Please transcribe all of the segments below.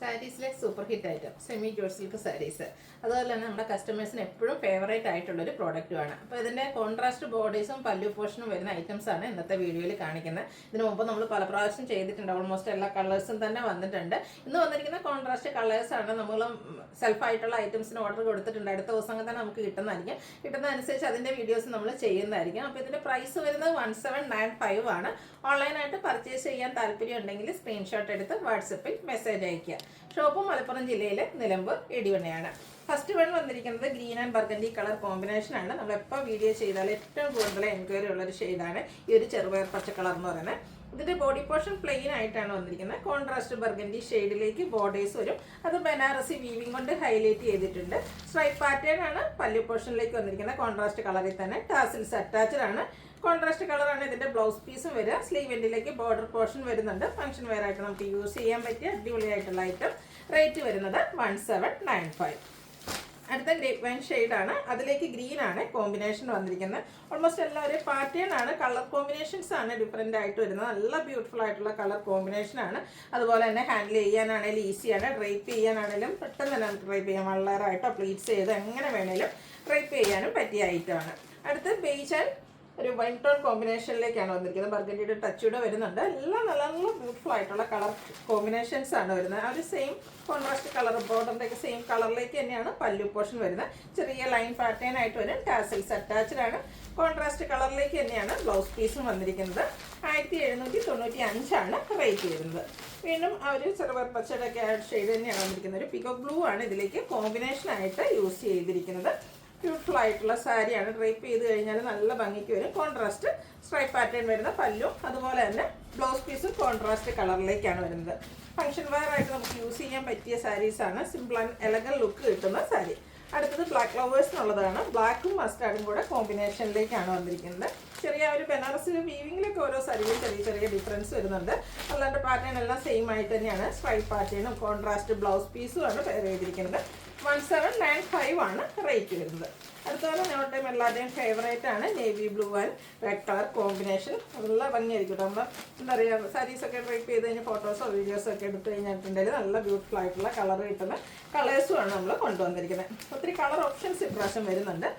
സാരീസിലെ super hit item semi ജോഡ് silk sarees. അതുപോലെ തന്നെ നമ്മുടെ കസ്റ്റമേഴ്സിന് എപ്പോഴും ഫേവറേറ്റ് ആയിട്ടുള്ളൊരു പ്രോഡക്റ്റുമാണ്. അപ്പോൾ ഇതിൻ്റെ കോൺട്രാസ്റ്റ് ബോർഡേഴ്സും പല്ലു പോർഷനും വരുന്ന ഐറ്റംസാണ് ഇന്നത്തെ വീഡിയോയിൽ കാണിക്കുന്നത്. ഇതിനു മുമ്പ് നമ്മൾ പല പ്രാവശ്യം ചെയ്തിട്ടുണ്ട്, ഓൾമോസ്റ്റ് എല്ലാ കളേഴ്സും തന്നെ വന്നിട്ടുണ്ട്. ഇന്ന് വന്നിരിക്കുന്ന കോൺട്രാസ്റ്റ് കളേഴ്സാണ്. നമ്മൾ സെൽഫായിട്ടുള്ള ഐറ്റംസിന് ഓർഡർ കൊടുത്തിട്ടുണ്ട്, അടുത്ത ദിവസം തന്നെ നമുക്ക് കിട്ടുന്നതായിരിക്കും. കിട്ടുന്നതനുസരിച്ച് അതിൻ്റെ വീഡിയോസ് നമ്മൾ ചെയ്യുന്നതായിരിക്കും. അപ്പോൾ ഇതിൻ്റെ പ്രൈസ് വരുന്നത് 1795 ആണ്. ഓൺലൈനായിട്ട് പർച്ചേസ് ചെയ്യാൻ താല്പര്യം ഉണ്ടെങ്കിൽ സ്ക്രീൻഷോട്ട് എടുത്ത് വാട്സപ്പിൽ മെസ്സേജ് അയയ്ക്കുക. ഷോപ്പ് മലപ്പുറം ജില്ലയിലെ നിലമ്പൂർ ഇടിവണ്ണയാണ്. ഫസ്റ്റ് വൺ വന്നിരിക്കുന്നത് ഗ്രീൻ ആൻഡ് ബർഗൻഡി കളർ കോമ്പിനേഷനാണ്. നമ്മളെപ്പോൾ വീഡിയോ ചെയ്താൽ ഏറ്റവും കൂടുതൽ എൻക്വയറി ഉള്ളൊരു ഷെയ്ഡാണ് ഈ ഒരു ചെറുപയർ പച്ച കളർ എന്ന് പറയുന്നത്. ഇതിൻ്റെ ബോഡി പോർഷൻ പ്ലെയിൻ ആയിട്ടാണ് വന്നിരിക്കുന്നത്. കോൺട്രാസ്റ്റ് ബർഗൻഡി ഷെയ്ഡിലേക്ക് ബോർഡേഴ്സ് വരും. അത് ബനാറസി വീവിംഗ് കൊണ്ട് ഹൈലൈറ്റ് ചെയ്തിട്ടുണ്ട്. സ്ട്രൈപ്പ് പാറ്റേൺ ആണ് പല്ലു പോർഷനിലേക്ക് വന്നിരിക്കുന്നത്. കോൺട്രാസ്റ്റ് കളറിൽ തന്നെ ടാസിൽസ് അറ്റാച്ച്ഡ് ആണ്. കോൺട്രാസ്റ്റ് കളറാണ് ഇതിൻ്റെ ബ്ലൗസ് പീസും വരിക. സ്ലീവ് എൻഡിലേക്ക് ബോർഡർ പോർഷൻ വരുന്നുണ്ട്. ഫംഗ്ഷൻ വെയർ ആയിട്ട് നമുക്ക് യൂസ് ചെയ്യാൻ പറ്റിയ അടിപൊളിയായിട്ടുള്ള ഐറ്റം. റേറ്റ് വരുന്നത് 1795. അടുത്ത ഗ്രേപ്പ് വൈൻ ഷെയ്ഡാണ്. അതിലേക്ക് ഗ്രീൻ ആണ് കോമ്പിനേഷൻ വന്നിരിക്കുന്നത്. ഓൾമോസ്റ്റ് എല്ലാം ഒരേ പാറ്റേൺ ആണ്. കളർ കോമ്പിനേഷൻസ് ആണ് ഡിഫറെൻ്റ് ആയിട്ട് വരുന്നത്. നല്ല ബ്യൂട്ടിഫുൾ ആയിട്ടുള്ള കളർ കോമ്പിനേഷൻ ആണ്. അതുപോലെ തന്നെ ഹാൻഡിൽ ചെയ്യാനാണെങ്കിലും ഈസിയാണ്. ഡ്രൈപ്പ് ചെയ്യാനാണെങ്കിലും പെട്ടെന്ന് തന്നെ നമുക്ക് ഡ്രൈപ്പ് ചെയ്യാം. വളറായിട്ടോ പ്ലീറ്റ്സ് ചെയ്ത് എങ്ങനെ വേണേലും ഡ്രൈപ്പ് ചെയ്യാനും പറ്റിയ ഐറ്റമാണ്. അടുത്ത് ബേജ് ആൻഡ് ഒരു വൈൻ ടോൺ കോമ്പിനേഷനിലേക്കാണ് വന്നിരിക്കുന്നത്. ബർഗൻഡിയുടെ ടച്ചൂടെ വരുന്നുണ്ട്. എല്ലാം നല്ല നല്ല ബ്യൂട്ടിഫുൾ ആയിട്ടുള്ള കളർ കോമ്പിനേഷൻസ് ആണ് വരുന്നത്. ആ ഒരു സെയിം കോൺട്രാസ്റ്റ് കളർ ബോർഡറിൻ്റെ ഒക്കെ സെയിം കളറിലേക്ക് തന്നെയാണ് പല്ലു പോർഷൻ വരുന്നത്. ചെറിയ ലൈൻ പാറ്റേൺ ആയിട്ട് വരും. ടാസൽസ് അറ്റാച്ച്ഡ് ആണ്. കോൺട്രാസ്റ്റ് കളറിലേക്ക് തന്നെയാണ് ബ്ലൗസ് പീസും വന്നിരിക്കുന്നത്. 1795 ആണ് റേറ്റ് വരുന്നത്. വീണ്ടും ആ ഒരു ചെറുപയർ പച്ചയുടെ ഒക്കെ ഷെയ്ഡ് തന്നെയാണ് വന്നിരിക്കുന്നത്. ഒരു പികോക്ക് ബ്ലൂ ആണ് ഇതിലേക്ക് കോമ്പിനേഷനായിട്ട് യൂസ് ചെയ്തിരിക്കുന്നത്. ബ്യൂട്ടിഫുൾ ആയിട്ടുള്ള സാരിയാണ്. ഡ്രൈപ്പ് ചെയ്ത് കഴിഞ്ഞാൽ നല്ല ഭംഗിക്ക് വരും. കോൺട്രാസ്റ്റ് സ്ട്രൈപ്പ് പാറ്റേൺ വരുന്ന പല്ലും അതുപോലെ തന്നെ ബ്ലൗസ് പീസും കോൺട്രാസ്റ്റ് കളറിലേക്കാണ് വരുന്നത്. ഫംഗ്ഷൻ വെയർ ആയിട്ട് നമുക്ക് യൂസ് ചെയ്യാൻ പറ്റിയ സാരീസാണ്. സിമ്പിൾ ആൻഡ് എലഗൻ ലുക്ക് കിട്ടുന്ന സാരി. അടുത്തത് ബ്ലാക്ക് ലവേഴ്സിനുള്ളതാണ്. ബ്ലാക്കും മസ്റ്റാർഡും കൂടെ കോമ്പിനേഷനിലേക്കാണ് വന്നിരിക്കുന്നത്. ചെറിയ ഒരു ബനാറസിൽ വീവിങ്ങിലൊക്കെ ഓരോ സാരിയും ചെറിയ ചെറിയ ഡിഫറൻസ് വരുന്നുണ്ട്. അല്ലാണ്ട് പാറ്റേൺ എല്ലാം സെയിം ആയിട്ട് തന്നെയാണ്. സ്ട്രൈപ്പ് പാറ്റേണും കോൺട്രാസ്റ്റ് ബ്ലൗസ് പീസും ആണ് പെയർ ചെയ്തിരിക്കുന്നത്. 1795 ആണ് റേറ്റ് വരുന്നത്. അതുപോലെ ഞങ്ങളുടെ എല്ലാവരുടെയും ഫേവറേറ്റ് ആണ് navy blue and red colour combination. നല്ല ഭംഗിയായിരിക്കും. നമ്മൾ എന്താ പറയുക, സാരീസൊക്കെ ഡ്രൈപ്പ് ചെയ്ത് കഴിഞ്ഞാൽ ഫോട്ടോസോ വീഡിയോസോ ഒക്കെ എടുത്തു കഴിഞ്ഞിട്ടുണ്ടെങ്കിൽ നല്ല ബ്യൂട്ടിഫുൾ ആയിട്ടുള്ള കളർ കിട്ടുന്ന കളേഴ്സുമാണ് നമ്മൾ കൊണ്ടുവന്നിരിക്കുന്നത്. ഒത്തിരി കളർ ഓപ്ഷൻസ് ഇപ്രാവശ്യം വരുന്നുണ്ട്.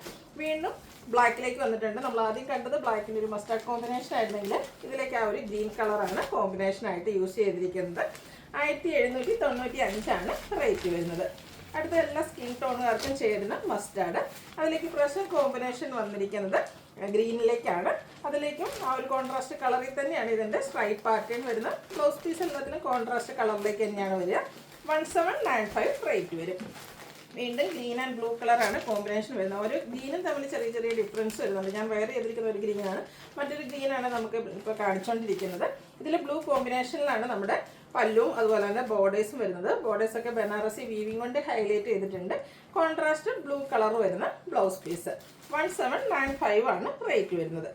വീണ്ടും ബ്ലാക്കിലേക്ക് വന്നിട്ടുണ്ട്. നമ്മൾ ആദ്യം കണ്ടത് ബ്ലാക്കിൻ്റെ ഒരു മസ്റ്റാർഡ് കോമ്പിനേഷൻ ആയിരുന്നെങ്കിൽ ഇതിലേക്ക് ആ ഒരു ഗ്രീൻ കളറാണ് കോമ്പിനേഷനായിട്ട് യൂസ് ചെയ്തിരിക്കുന്നത്. 1795 ആണ് റേറ്റ് വരുന്നത്. അടുത്ത എല്ലാ സ്കിൻ ടോണുകാർക്കും ചേരുന്ന മസ്റ്റാർഡ്. അതിലേക്ക് പ്രശ്നം കോമ്പിനേഷൻ വന്നിരിക്കുന്നത് ഗ്രീനിലേക്കാണ്. അതിലേക്കും ആ ഒരു കോൺട്രാസ്റ്റ് കളറിൽ തന്നെയാണ് ഇതിൻ്റെ സ്ട്രൈപ്പ് പാറ്റേൺ വരുന്ന. ബ്ലൗസ് പീസ് എല്ലാത്തിനും കോൺട്രാസ്റ്റ് കളറിലേക്ക് തന്നെയാണ് വരിക. 1795 റേറ്റ് വരും. വീണ്ടും ഗ്രീൻ ആൻഡ് ബ്ലൂ കളറാണ് കോമ്പിനേഷൻ വരുന്നത്. ഒരു ഗ്രീനും തമ്മിൽ ചെറിയ ചെറിയ ഡിഫറൻസ് വരുന്നുണ്ട്. ഞാൻ വെയർ ചെയ്തിരിക്കുന്ന ഒരു ഗ്രീനാണ്, മറ്റൊരു ഗ്രീനാണ് നമുക്ക് ഇപ്പോൾ കാണിച്ചുകൊണ്ടിരിക്കുന്നത്. ഇതിൽ ബ്ലൂ കോമ്പിനേഷനിലാണ് നമ്മുടെ പല്ലും അതുപോലെ തന്നെ ബോർഡേഴ്സും വരുന്നത്. ബോർഡേഴ്സൊക്കെ ബനാറസി വീവിംഗ് കൊണ്ട് ഹൈലൈറ്റ് ചെയ്തിട്ടുണ്ട്. കോൺട്രാസ്റ്റ് ബ്ലൂ കളർ വരുന്ന ബ്ലൗസ് പീസ്. 1795 ആണ് റേറ്റ് വരുന്നത്.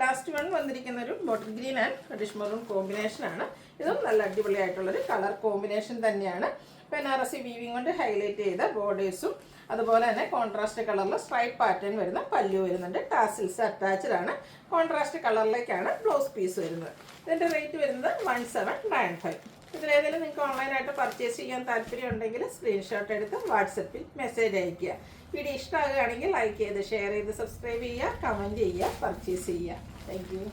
ലാസ്റ്റ് വൺ വന്നിരിക്കുന്ന ഒരു bottle green and reddish maroon കോമ്പിനേഷനാണ്. ഇതും നല്ല അടിപൊളിയായിട്ടുള്ളൊരു കളർ കോമ്പിനേഷൻ തന്നെയാണ്. ബനാറസി വീവിംഗ് കൊണ്ട് ഹൈലൈറ്റ് ചെയ്ത ബോർഡേഴ്സും അതുപോലെ തന്നെ കോൺട്രാസ്റ്റ് കളറിൽ സ്ട്രൈപ്പ് പാറ്റേൺ വരുന്ന പല്ലു വരുന്നുണ്ട്. ടാസിൽസ് അറ്റാച്ച്ഡ് ആണ്. കോൺട്രാസ്റ്റ് കളറിലേക്കാണ് ബ്ലൗസ് പീസ് വരുന്നത്. ഇതിൻ്റെ റേറ്റ് വരുന്നത് 1795. ഇതിലേതെങ്കിലും നിങ്ങൾക്ക് ഓൺലൈനായിട്ട് പർച്ചേസ് ചെയ്യാൻ താല്പര്യം ഉണ്ടെങ്കിൽ സ്ക്രീൻഷോട്ട് എടുത്ത് വാട്സപ്പിൽ മെസ്സേജ് അയയ്ക്കുക. വീഡിയോ ഇഷ്ടമാകുകയാണെങ്കിൽ ലൈക്ക് ചെയ്ത് ഷെയർ ചെയ്ത് സബ്സ്ക്രൈബ് ചെയ്യുക, കമൻറ്റ് ചെയ്യുക, പർച്ചേസ് ചെയ്യുക. Thank you.